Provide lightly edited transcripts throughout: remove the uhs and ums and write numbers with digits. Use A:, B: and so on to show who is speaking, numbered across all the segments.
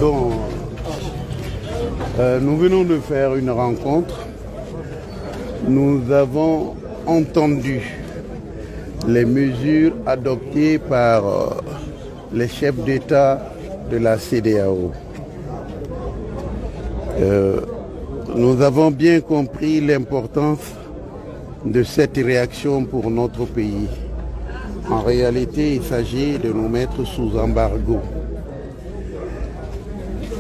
A: Bon, nous venons de faire une rencontre. Nous avons entendu les mesures adoptées par les chefs d'État de la CEDEAO. Nous avons bien compris l'importance de cette réaction pour notre pays. En réalité, il s'agit de nous mettre sous embargo.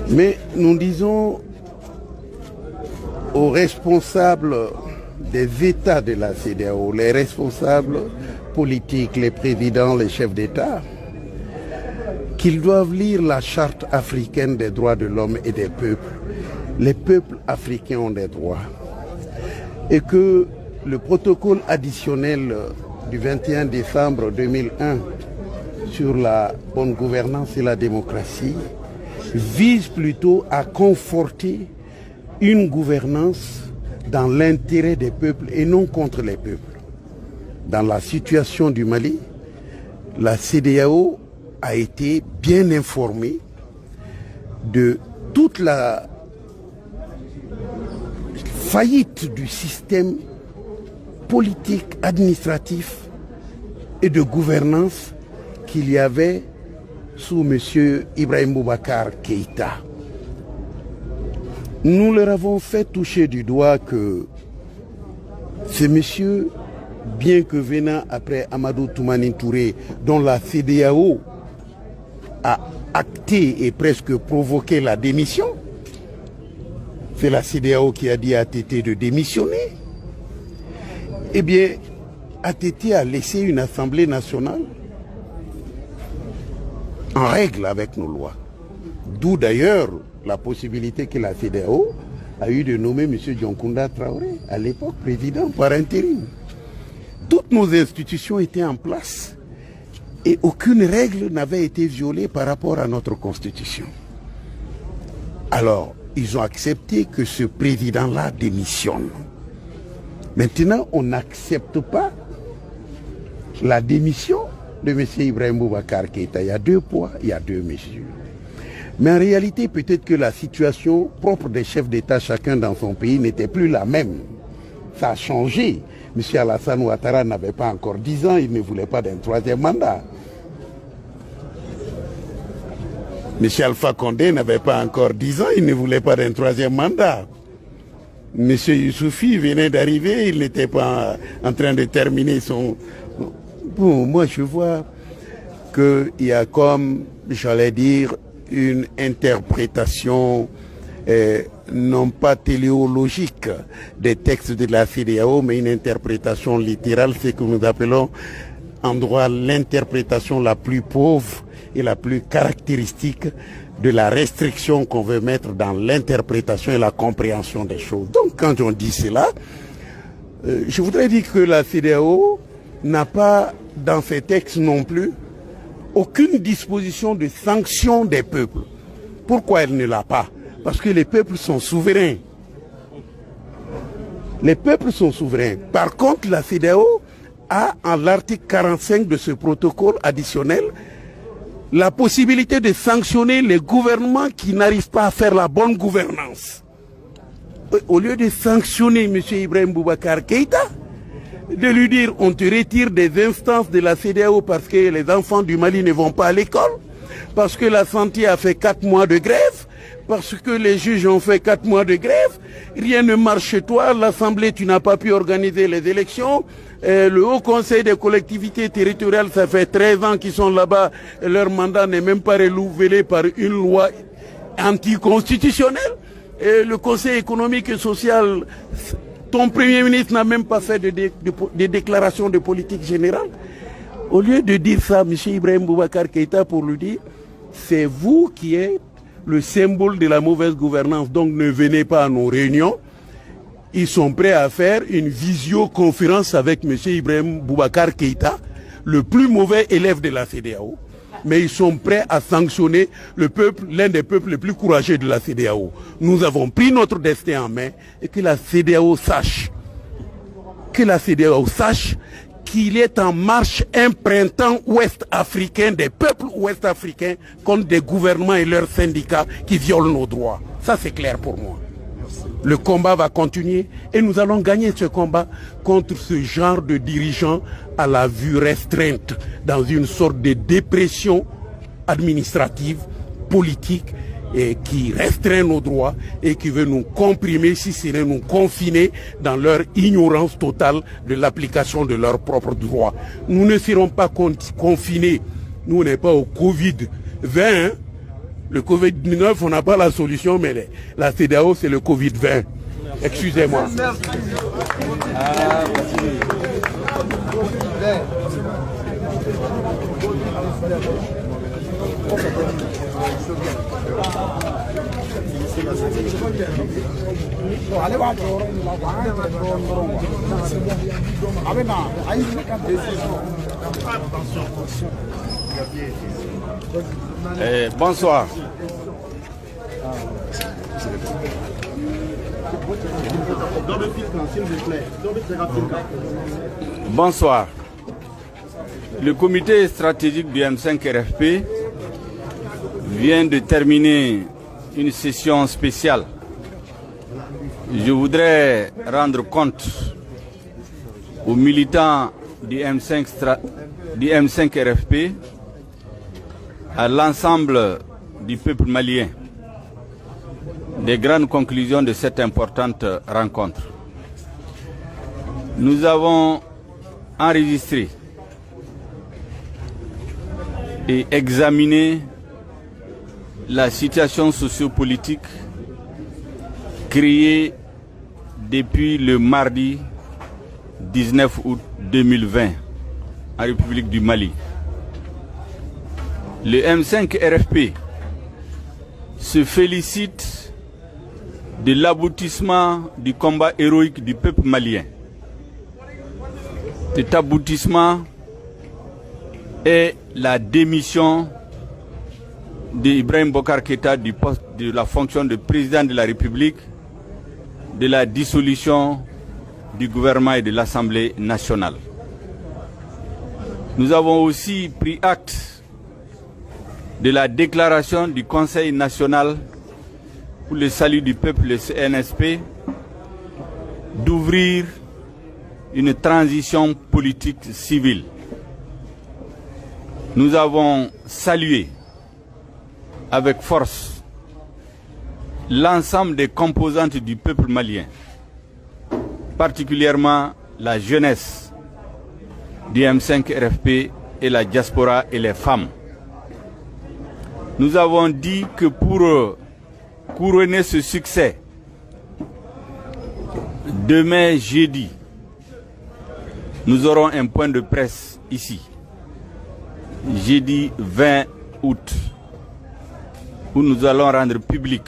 A: Mais nous disons aux responsables des États de la CEDEAO, les responsables politiques, les présidents, les chefs d'État, qu'ils doivent lire la Charte africaine des droits de l'homme et des peuples. Les peuples africains ont des droits. Et que le protocole additionnel du 21 décembre 2001 sur la bonne gouvernance et la démocratie vise plutôt à conforter une gouvernance dans l'intérêt des peuples et non contre les peuples. Dans la situation du Mali, la CEDEAO a été bien informée de toute la faillite du système politique, administratif et de gouvernance qu'il y avait sous M. Ibrahim Boubacar Keïta. Nous leur avons fait toucher du doigt que ce monsieur, bien que venant après Amadou Toumani Touré, dont la CEDEAO a acté et presque provoqué la démission, c'est la CEDEAO qui a dit à Tété de démissionner. Eh bien, ATT a laissé une assemblée nationale en règle avec nos lois. D'où d'ailleurs la possibilité que la CEDEAO a eu de nommer M. Dioncounda Traoré, à l'époque président par intérim. Toutes nos institutions étaient en place et aucune règle n'avait été violée par rapport à notre constitution. Alors, ils ont accepté que ce président-là démissionne. Maintenant, on n'accepte pas la démission de M. Ibrahim Boubacar Keïta. Il y a deux poids, il y a deux mesures. Mais en réalité, peut-être que la situation propre des chefs d'État, chacun dans son pays, n'était plus la même. Ça a changé. M. Alassane Ouattara n'avait pas encore 10 ans, il ne voulait pas d'un troisième mandat. M. Alpha Condé n'avait pas encore 10 ans, il ne voulait pas d'un troisième mandat. M. Youssoufi venait d'arriver, il n'était pas en train de terminer son... Bon, moi je vois qu'il y a comme, j'allais dire, une interprétation non pas téléologique des textes de la CEDEAO, mais une interprétation littérale, ce que nous appelons en droit l'interprétation la plus pauvre et la plus caractéristique de la restriction qu'on veut mettre dans l'interprétation et la compréhension des choses. Donc quand on dit cela, je voudrais dire que la CEDEAO n'a pas dans ses textes non plus aucune disposition de sanction des peuples. Pourquoi elle ne l'a pas? Parce que les peuples sont souverains. Les peuples sont souverains. Par contre, la CEDEAO a, en l'article 45 de ce protocole additionnel, la possibilité de sanctionner les gouvernements qui n'arrivent pas à faire la bonne gouvernance. Au lieu de sanctionner M. Ibrahim Boubacar Keïta, de lui dire on te retire des instances de la CEDEAO parce que les enfants du Mali ne vont pas à l'école, parce que la santé a fait 4 mois de grève, parce que les juges ont fait 4 mois de grève, rien ne marche chez toi, l'Assemblée, tu n'as pas pu organiser les élections, le Haut Conseil des collectivités territoriales, ça fait 13 ans qu'ils sont là-bas, leur mandat n'est même pas renouvelé par une loi anticonstitutionnelle, et le Conseil économique et social, ton Premier ministre n'a même pas fait de déclaration de politique générale. Au lieu de dire ça, M. Ibrahim Boubacar Keïta, pour lui dire, c'est vous qui êtes le symbole de la mauvaise gouvernance, donc ne venez pas à nos réunions. Ils sont prêts à faire une visioconférence avec M. Ibrahim Boubacar Keïta, le plus mauvais élève de la CEDEAO. Mais ils sont prêts à sanctionner le peuple, l'un des peuples les plus courageux de la CEDEAO. Nous avons pris notre destin en main et que la CEDEAO sache qu'il est en marche un printemps ouest-africain, des peuples ouest-africains contre des gouvernements et leurs syndicats qui violent nos droits. Ça, c'est clair pour moi. Le combat va continuer et nous allons gagner ce combat contre ce genre de dirigeants à la vue restreinte, dans une sorte de dépression administrative, politique, et qui restreint nos droits et qui veut nous comprimer, si ce n'est nous confiner dans leur ignorance totale de l'application de leurs propres droits. Nous ne serons pas confinés. Nous, on n'est pas au Covid-20. Hein? Le Covid-19, on n'a pas la solution, mais la CEDEAO, c'est le Covid-20. Excusez-moi.
B: Bonsoir. Bonsoir. Le comité stratégique du M5 RFP vient de terminer une session spéciale. Je voudrais rendre compte aux militants du M5 RFP, à l'ensemble du peuple malien, des grandes conclusions de cette importante rencontre. Nous avons enregistré et examiné la situation sociopolitique créée depuis le mardi 19 août 2020 en République du Mali. Le M5 RFP se félicite de l'aboutissement du combat héroïque du peuple malien. Cet aboutissement est la démission d'Ibrahim Bokar Keïta du poste de la fonction de président de la République, de la dissolution du gouvernement et de l'Assemblée nationale. Nous avons aussi pris acte de la déclaration du Conseil national pour le salut du peuple, le CNSP, d'ouvrir une transition politique civile. Nous avons salué avec force l'ensemble des composantes du peuple malien, particulièrement la jeunesse du M5 RFP et la diaspora et les femmes. Nous avons dit que pour couronner ce succès, demain jeudi, nous aurons un point de presse ici, jeudi 20 août, où nous allons rendre public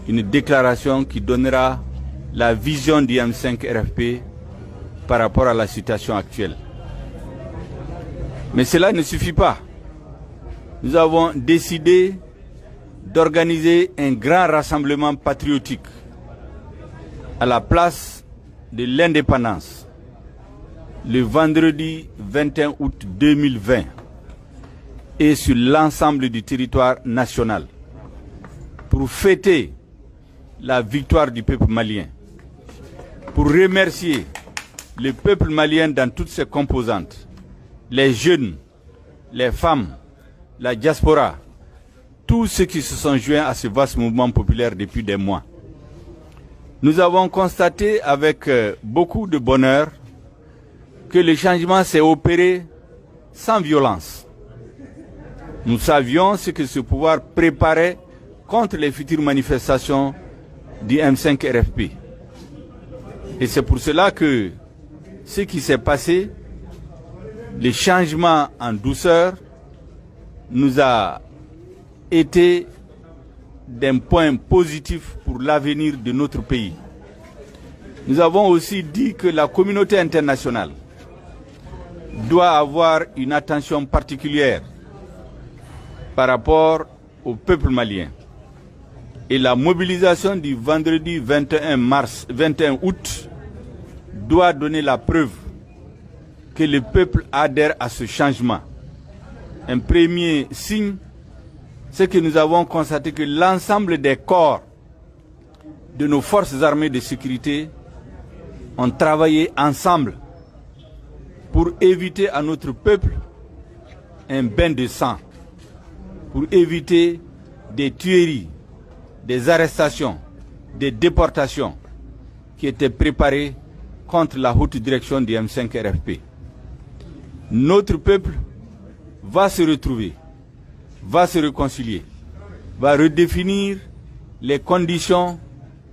B: une déclaration qui donnera la vision du M5 RFP par rapport à la situation actuelle. Mais cela ne suffit pas. Nous avons décidé d'organiser un grand rassemblement patriotique à la place de l'indépendance le vendredi 21 août 2020 et sur l'ensemble du territoire national pour fêter la victoire du peuple malien, pour remercier le peuple malien dans toutes ses composantes, les jeunes, les femmes, la diaspora, tous ceux qui se sont joints à ce vaste mouvement populaire depuis des mois. Nous avons constaté avec beaucoup de bonheur que le changement s'est opéré sans violence. Nous savions ce que ce pouvoir préparait contre les futures manifestations du M5 RFP. Et c'est pour cela que ce qui s'est passé, le changement en douceur, nous a été d'un point positif pour l'avenir de notre pays. Nous avons aussi dit que la communauté internationale doit avoir une attention particulière par rapport au peuple malien. Et la mobilisation du vendredi 21 août doit donner la preuve que le peuple adhère à ce changement. Un premier signe, c'est que nous avons constaté que l'ensemble des corps de nos forces armées de sécurité ont travaillé ensemble pour éviter à notre peuple un bain de sang, pour éviter des tueries, des arrestations, des déportations qui étaient préparées contre la haute direction du M5 RFP. Notre peuple va se retrouver, va se réconcilier, va redéfinir les conditions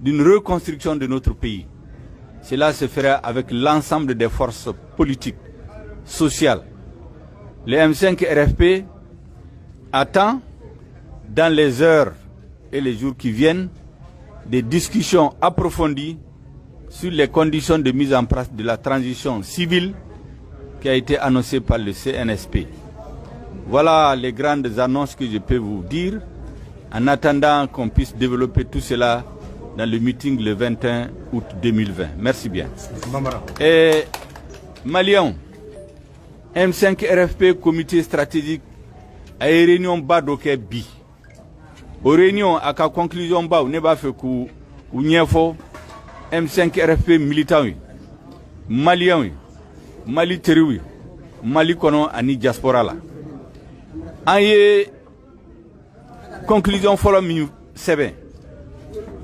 B: d'une reconstruction de notre pays. Cela se fera avec l'ensemble des forces politiques, sociales. Le M5 RFP attend, dans les heures et les jours qui viennent, des discussions approfondies sur les conditions de mise en place de la transition civile qui a été annoncée par le CNSP. Voilà les grandes annonces que je peux vous dire, en attendant qu'on puisse développer tout cela dans le meeting le 21 août 2020. Merci bien. Et Maliens, M5 RFP, comité stratégique, a une réunion badoke bi. Au réunion, à la conclusion, on ne va pas faire M5 RFP militant, Maliens, Mali Terui, Mali Kono, Ani diaspora là. En conclusion, follow me, c'est bien.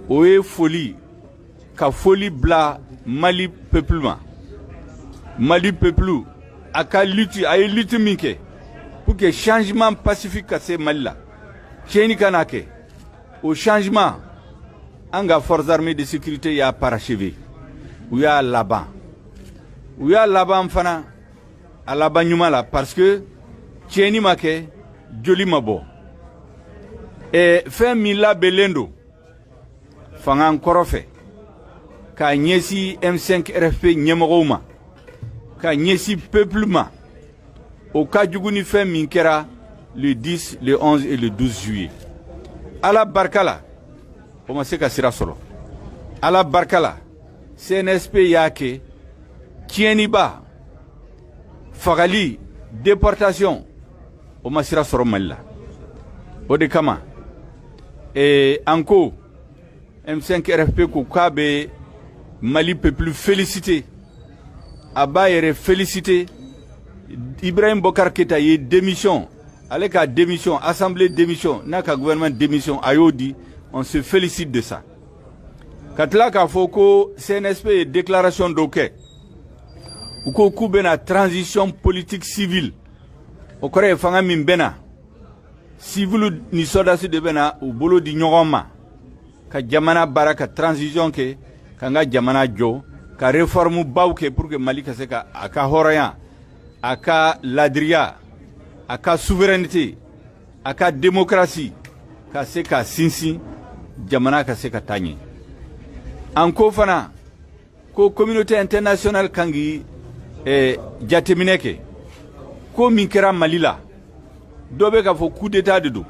B: Oye folie, ka folie bla Mali peuplement. Mali peuple, a ka lutte, a lutte minke pour que changement pacifique à ces Mali là. Cheni kanake, au changement, anga forces armées de sécurité y a parachevé, ou y a là-bas. Ou y a là-bas mfana, à là-bas nyumala, parce que Cheni make, joli mabo. Et fin mila belendo, fangan korofe, ka nyesi M5 RFP nyemoroma, ka nyesi peuplement, au cas du fin minkera, le 10, le 11 et le 12 juillet. À la Barkala, on sait que c'est solo. À la Barkala, CNSP Yake, Tieniba, Fagali, déportation, on sait solo Malila. Odekama. Et encore, M5 RFP Koukabe, Mali peut plus féliciter. Abaye féliciter. Ibrahim Bokar Keita y démission. Avec la démission, assemblée démission, naka gouvernement démission, ayodi, on se félicite de ça. Quand là, il faut que CNSP déclaration d'OK, ou qu'on ait une transition politique civile, au Corée, fanga mimbena, si vous ni soldats de bena, ou bolo di nyogoma, ka jamana baraka transition ke, kanga jamana jo, ka réforme bauke pour que Mali kaseka, aka horayan, aka ladria, à la souveraineté, à la démocratie, à la sinsi, jamana ka se ka tanye. Encore fana, ko communauté internationale kangi jatemineke, ko minkera Malila, dobe ka fo coup d'état de do.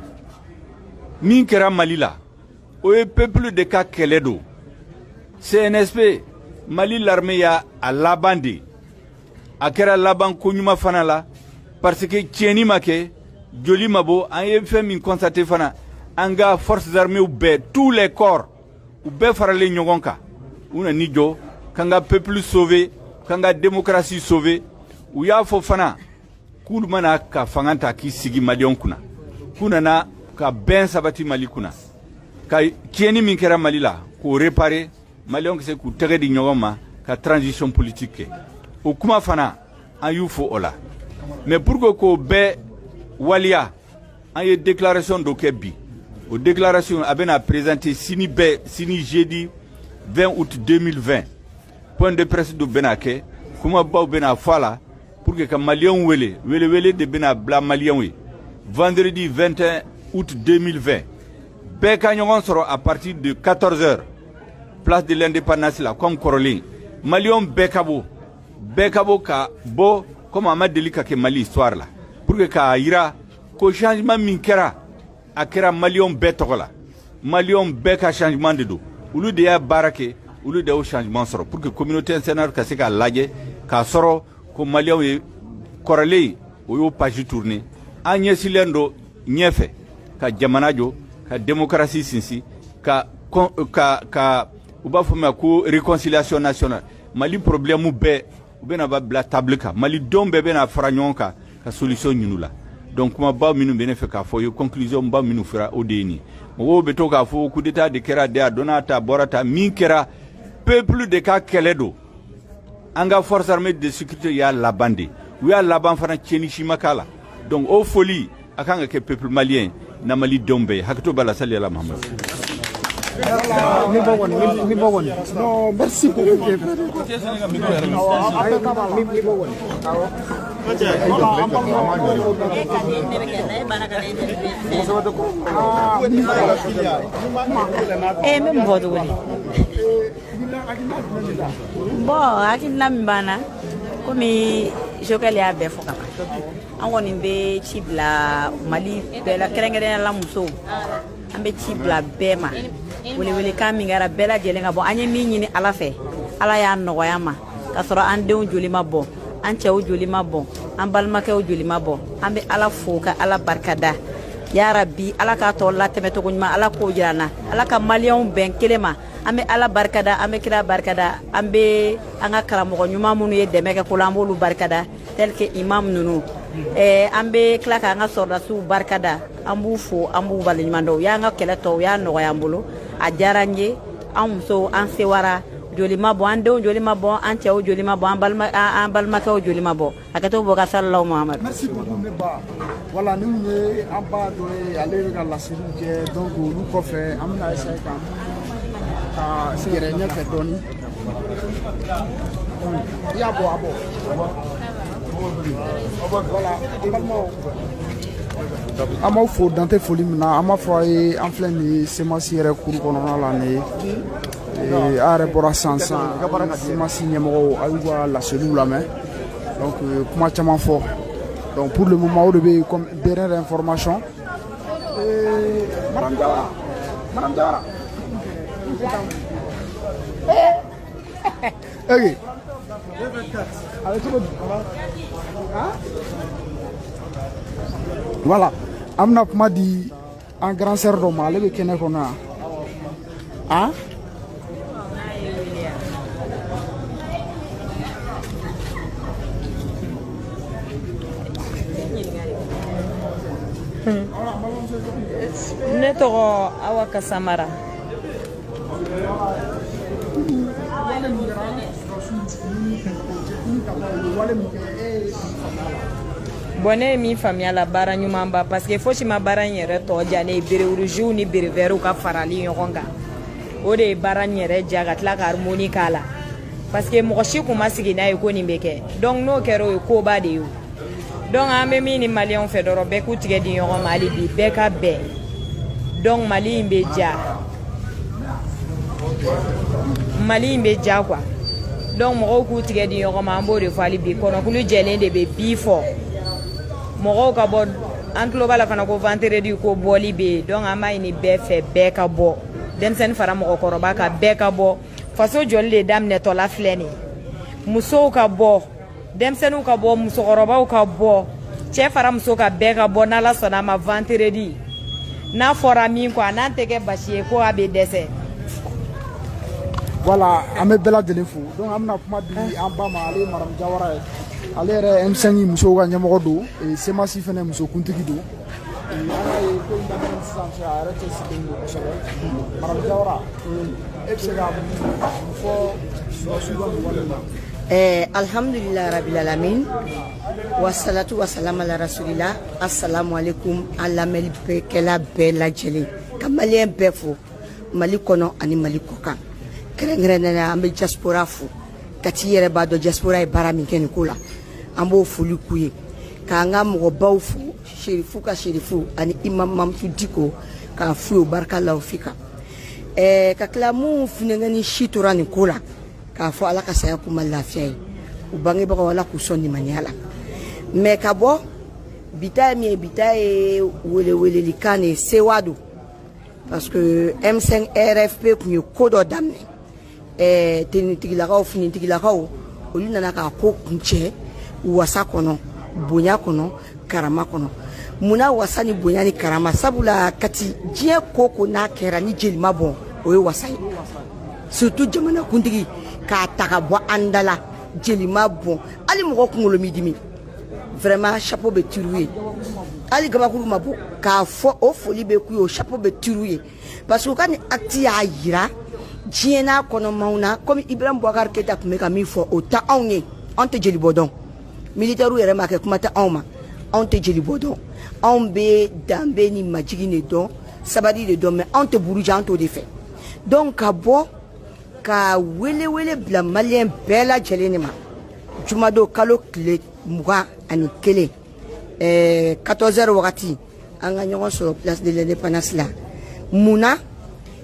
B: Minkera Malila, oye peuple de ka keledo. CNSP, Mali l'armée ya a labandi, a kera laban konyuma fana la, parce que tieni make joli mabo en fait min constaté fana anga forces armées ou be tous les corps ou be farale nyogonka una nijo kanga peuple sauvé kanga démocratie sauvé ou ya fo fana kul mana ka fanganta ki sigi malion kuna na ka ben sabati mali kuna ka tieni min kera mali la ko réparer malion se ku tege di nyogoma ka transition politique o kuma fana an yufo ola. Mais pour que Kobe Walia ait une déclaration d'Okebi, une déclaration a présenté Sini jeudi 20 août 2020, point de presse de Benake, comment Bao Bena Fala, pour que les Maliens wele de Bena Bla Maliens, vendredi 21 août 2020, Bekagnon sera à partir de 14h, place de l'indépendance là, comme Corolin, Maliens Bekabo ka bo, comme Amad Delika ke Mali histoire là, pour que ka ira, ko changement minkera, akera Malion betola, Malion beka changement de dos, ou le barake, ou le changement soro, pour que la communauté internationale ka se ka laje, ka soro, ko Maliens ye kɔrɔlen o y'o page tourné an ɲɛsilen do ɲɛfɛ ka jamana jɔ ka démocratie sinsin ka u b'a fɔ ma ko réconciliation nationale Mali problème bɛɛ u bɛna ba bila table kan Malidenw bɛɛ bɛna fara ɲɔgɔn kan ka solution ɲini la donc kumaba minnu bɛ ne fɛ k'a fɔ ye conclusion ba minnu fɔra o de ye nin mɔgɔw bɛ to k'a fɔ coup d'état de kɛra de a donna ta bɔra ta min kɛra peuple de ka kɛlɛ don an ka force armée de sécurité y'a laban de u y'a laban fana tiɲɛni si ma k'a la donc o foli a kan ka kɛ peuple malien na Malidenw bɛɛ ye hakɛto b'a la sali ala Mahamadu.
C: Non, merci beaucoup.
D: Bon, hakilina min b'an komi Jokal y'a bɛɛ fɔ ka ban an kɔni bɛ ci bila Mali bɛɛ la kɛrɛnkɛrɛnnenya la musow an bɛ ci bila bɛɛ ma welewelekan min kɛra bɛɛ lajɛlen ka bɔ an ye min ɲini Ala fɛ Ala y'a nɔgɔya ma ka sɔrɔ an denw joli ma bɔ an cɛw joli ma bɔ an balimakɛw joli ma bɔ an bɛ Ala fo ka Ala barikada ya Rabbi Ala k'a tɔ latɛmɛ cogo ɲuman Ala k'o jira an na Ala ka Maliens bɛn kelen ma an bɛ Ala barikada an bɛ kira barikada an bɛ an ka karamɔgɔ ɲuman minnu ye dɛmɛ kɛ ko la an b'olu barikada tel que imam ninnu an bɛ tila k'an ka sɔrdasiw barikada an b'u fo an b'u waleɲuman dɔn u y'an ka kɛlɛ tɔ u y'a nɔgɔya an bolo a diyara n ye an musow an sewara joli ma bɔ an denw joli ma bɔ an cɛw joli ma bɔ an balimakɛw joli ma bɔ hakɛto bɔ ka sallahu Muhammadu.
C: Merci beaucoup ne ba voilà ni ye an ba dɔ ye ale bɛ ka laseliw kɛ donc olu kɔfɛ an bɛna essayer ka gɛrɛ ɲɛfɛ dɔɔni i y'a bɔ a bɔ voilà balimaw an b'aw fo dan tɛ foli min na an b'a fɔ a ye an filɛ nin ye semasi yɛrɛ kuru kɔnɔna la nin ye a yɛrɛ bɔra sisan semasi ɲɛmɔgɔw a y'u ka laseliw lamɛn donc kuma caman fɔ donc pour le moment o de bɛ comme dernière information Madame Diawara ok voilà an bɛna kuma di an grand sœur dɔ ma ale bɛ kɛnɛ kɔnɔ yan ah
D: ne tɔgɔ Awa Kasamara bon ne ye min faamuya la baara ɲuman ba parce que fosi ma baara in yɛrɛ tɔ diya ne ye bererouges ni berevɛriw ka farali ɲɔgɔn kan o de ye baara in yɛrɛ diya ka tila ka harmonie k'a la parce que mɔgɔ si kun ma sigi n'a ye ko nin bɛ kɛ donc n'o kɛra o ye koba de ye donc an bɛ min ni Maliens fɛ dɔrɔn bɛɛ k'u tigɛ di ɲɔgɔn ma hali bi bɛɛ ka bɛn donc Mali in bɛ diya Mali in bɛ diya quoi donc mɔgɔw k'u tigɛ di ɲɔgɔn ma an b'o de fɔ hali bi kɔnɔkulu jɛlen de bɛ bi fɔ mɔgɔw ka bɔ an tulo b'a la fana ko vendredi ko bɔli bɛ yen donc an b'a ɲini bɛɛ fɛ bɛɛ ka bɔ denmisɛnnin fara mɔgɔkɔrɔba ka bɛɛ ka bɔ faso jɔli de daminɛtɔ la filɛ nin ye musow ka bɔ denmisɛnninw ka bɔ musokɔrɔbaw ka bɔ cɛ fara muso ka bɛɛ ka bɔ n'Ala sɔnna a ma vendredi n'a fɔra min kɔ a n'an tɛ kɛ basi ye ko a bɛ dɛsɛ.
C: voilà an bɛ bɛɛ lajɛlen fo donc an bɛna kuma di an ba ma ale ye Madame Diawara ye ale yɛrɛ M5 musow ka ɲɛmɔgɔ don semasi fɛnɛ musokuntigi don an y'a ye ko in daminɛ sisan cɛ a yɛrɛ cɛ sigilen don kosɛbɛ Madame Diawara e bɛ se ka mun fɔ sɔrɔsiw ka nin wale la.
E: Alhamdulillah rabbil alamin wassalatu wassalamu ala rasulillah assalamu alaikum an lamɛnnikɛla bɛɛ lajɛlen ka Malien bɛɛ fo Mali kɔnɔ ani Mali kɔkan kɛrɛnkɛrɛnnenya an bɛ diaspora fo kati yɛrɛ b'a dɔn diaspora ye baara min kɛ nin ko la an b'o foli k'u ye k'an ka mɔgɔbaw fo sherifu ka sherifu ani imam Mamutu Diko k'a f'u ye barika la o fika ka tila mun funɛŋɛ ni si tora nin ko la k'a fɔ Ala ka saya k'u ma lafiya ye u bangebagaw Ala k'u sɔn nimaniya la mais ka bɔ bita ye min ye bita ye welewelelikan de ye sewa don parce que M5 RFP kun ye ko dɔ daminɛ tenitigilakaw finitigilakaw olu nana k'a ko kuncɛ wasa kɔnɔ bonya kɔnɔ karama kɔnɔ muna wasa ni bonya ni karama sabula kati diɲɛ ko n'a kɛra ni jelima bɔn o ye wasa ye surtout jamana kuntigi k'a ta ka bɔ an da la jelima bɔn hali mɔgɔ kunkolo mi dimi vraiment chapeau bɛ tiru ye hali gabakuru ma bɔ k'a fɔ o foli bɛ k'u ye o chapeau bɛ tiru ye parce que u ka ni acte y'a yira diɲɛ n'a kɔnɔmaw na comme Ibrahim Boubacar Keita tun bɛ ka min fɔ o tɛ anw ye anw tɛ jeli bɔ dɔn militaire yɛrɛ ma kɛ kuma tɛ anw ma anw tɛ jeli bɔ dɔn anw bɛ danbe ni majigi de dɔn sabali de dɔn mais anw tɛ buruja an t'o de fɛ donc ka bɔ ka wele bila maliyɛn bɛɛ lajɛlen de ma jumadon kalo tile 21 14h wagati an ka ɲɔgɔn sɔrɔ place de l'indépendance la munna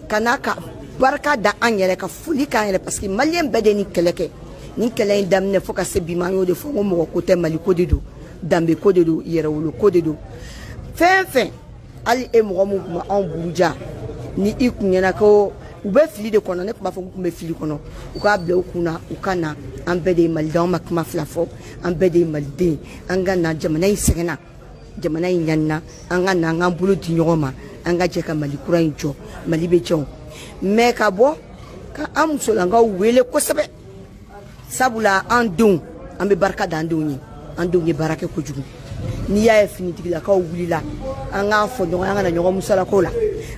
E: kana ka barika da an yɛrɛ ka foli k'an yɛrɛ parce que maliyɛn bɛɛ de ni kɛlɛ kɛ ni kɛlɛ in daminɛ fo ka se bi ma an y'o de fɔ ko mɔgɔ ko tɛ mali ko de don danbe ko de don yɛrɛwolo ko de don fɛn fɛn hali e mɔgɔ min tun b'anw buruja ni i kun ɲɛna ko u bɛ fili de kɔnɔ ne tun b'a fɔ k'u tun bɛ fili kɔnɔ u k'a bila u kun na u ka na an bɛɛ de ye malidenw ma kuma fila fɔ an bɛɛ de ye maliden an ka na jamana in sɛgɛnna jamana in ɲanina an ka na an k'an bolo di ɲɔgɔn ma an ka jɛ ka mali kura in jɔ mali bɛ jɛw mais ka bɔ ka an musolankaw wele kosɛbɛ sabula an denw an bɛ barika da an denw ye baara kɛ kojugu n'i y'a ye finitigilakaw wulila an k'a fɔ ɲɔgɔn an ka na ɲɔgɔn musalakaw la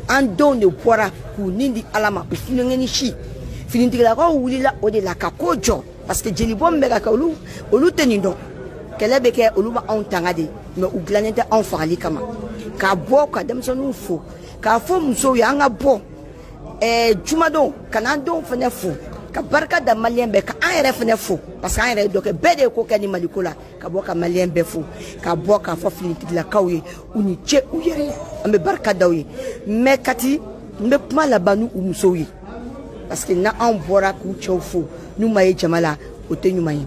E: an denw de bɔra k'u nin di ala ma u filenkɛ ni si finitigilakaw wulila o de la ka ko jɔ parce que jelibɔ min bɛ ka kɛ olu tɛ nin dɔn kɛlɛ bɛ kɛ olu ma anw tanga de mais u dilannen tɛ anw fagali kama ka bɔ ka denmisɛnninw fo k'a fɔ musow ye an ka bɔ jumadon ka n'an denw fana fo ka barika da maliyɛn bɛɛ ka an yɛrɛ fana fo parce que an yɛrɛ ye dɔ kɛ bɛɛ de ye ko kɛ ni maliko la ka bɔ ka maliyɛn bɛɛ fo ka bɔ k'a fɔ finitigilakaw ye u ni ce u yɛrɛ ye an bɛ barika da u ye mais kati n bɛ kuma laban ni u musow ye parce que n'anw bɔra k'u cɛw fo n'u ma ye jama la o tɛ ɲuman ye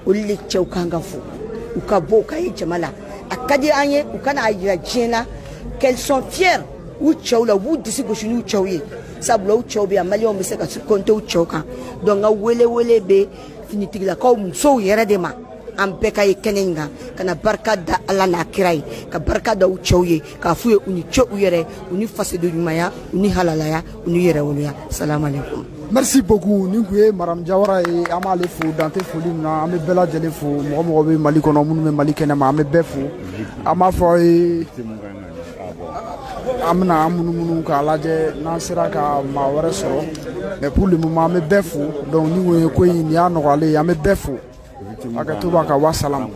E: olu de cɛw kan ka fo u ka bɔ u ka ye jama la a ka di an ye u kana a yira diɲɛ na qu'elles sont fières u cɛw la u b'u disi gosi n'u cɛw ye sabula u cɛw bɛ yan maliyɛnw bɛ se ka compter u cɛw kan donc n ka wele bɛ finitigilakaw musow yɛrɛ de ma an bɛɛ ka ye kɛnɛ in kan ka na barika da ala n'a kira ye ka barika da u cɛw ye k'a f'u ye u ni ce u yɛrɛ u ni fasoden ɲumanya u ni halalaya u ni yɛrɛwoloya salamu aleykum.
C: Merci beaucoup ni kun ye Maram Jawara ye an b'ale fo dante foli min na an bɛ bɛɛ lajɛlen fo mɔgɔ bɛ Mali kɔnɔ minnu bɛ Mali kɛnɛ ma an bɛ bɛɛ fo an b'a fɔ aw ye an bɛna an munumunu k'a lajɛ n'an sera ka maa wɛrɛ sɔrɔ mais pour le moment an bɛ bɛɛ fo donc ni kun ye ko in nin y'a nɔgɔyalen ye an bɛ bɛɛ fo hakɛto b'a ka wa salam.